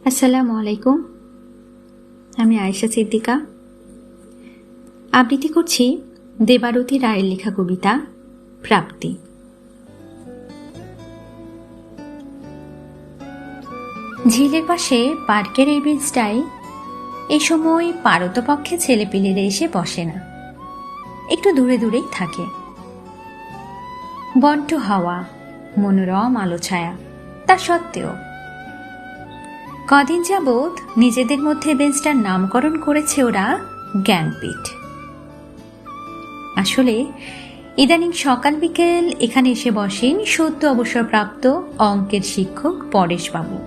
আসসালামু আলাইকুম। আমি আয়েশা সিদ্দিকা আবৃত্তি করছি দেবারতী রায়ের লেখা কবিতা প্রাপ্তি। ঝিলের পাশে পার্কের এই বেঞ্চটায় এই সময় পারতপক্ষে ছেলেপিলেরা এসে বসে না, একটু দূরে দূরেই থাকে। বন্টু হাওয়া, মনোরম আলো ছায়া, তা সত্ত্বেও কদিন যাবৎ নিজেদের মধ্যে বেঞ্চটার নামকরণ করেছে ওরা জ্ঞানপীঠ। আসলে ইদানিং সকাল বিকেল এখানে এসে বসেন সদ্য অবসরপ্রাপ্ত অঙ্কের শিক্ষক পরেশবাবু।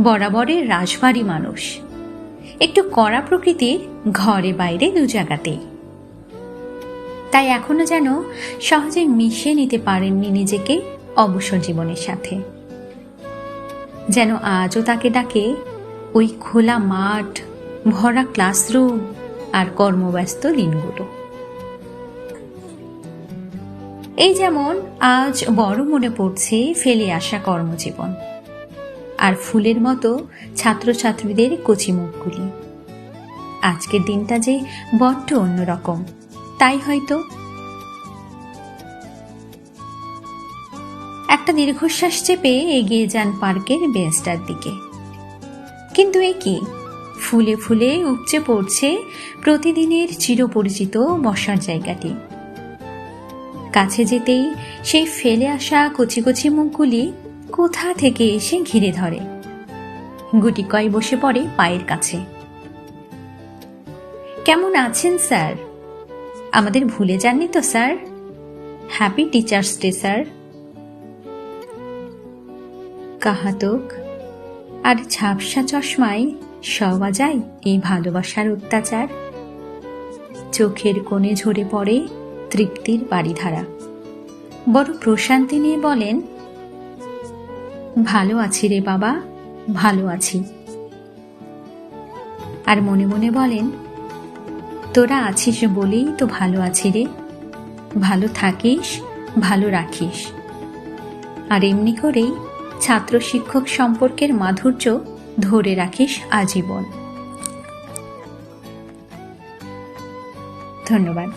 বরাবরের রাজবাড়ি মানুষ, একটু কড়া প্রকৃতির, ঘরে বাইরে দু জায়গাতেই। তাই এখনো যেন সহজে মিশে নিতে পারেননি নিজেকে অবসর জীবনের সাথে। যেন আজও তাকে ডাকে ওই খোলা মাঠ, ভরা ক্লাসরুম আর কর্মব্যস্ত দিনগুলো। এই যেমন আজ বড় মনে পড়ছে ফেলে আসা কর্মজীবন আর ফুলের মতো ছাত্রছাত্রীদের কচি মুখগুলি। আজকের দিনটা যে বড্ড অন্যরকম, তাই হয়তো। একটা দীর্ঘশ্বাস চেপে এগিয়ে যান পার্কের বেঞ্চটার দিকে। কিন্তু এ কি, ফুলে ফুলে উপচে পড়ছে প্রতিদিনের চিরপরিচিত বসার জায়গাটি। কাছে যেতেই সেই ফেলে আসা কচি কচি মুখগুলি কোথা থেকে এসে ঘিরে ধরে, গুটি কয় বসে পড়ে পায়ের কাছে। কেমন আছেন স্যার? আমাদের ভুলে যাননি তো sir? Happy teachers day sir. কাহাতক আর ঝাপসা চশমায় সওয়া যায় এই ভালোবাসার অত্যাচার। চোখের কোণে ঝরে পড়ে তৃপ্তির বাড়িধারা। বড় প্রশান্তি নিয়ে বলেন, ভালো আছি রে বাবা, ভালো আছি। আর মনে মনে বলেন, তোরা আছিস বলেই তো ভালো আছি রে। ভালো থাকিস, ভালো রাখিস। আর এমনি করেই ছাত্র শিক্ষক সম্পর্কের মাধুর্য ধরে রাখিস আজীবন। ধন্যবাদ।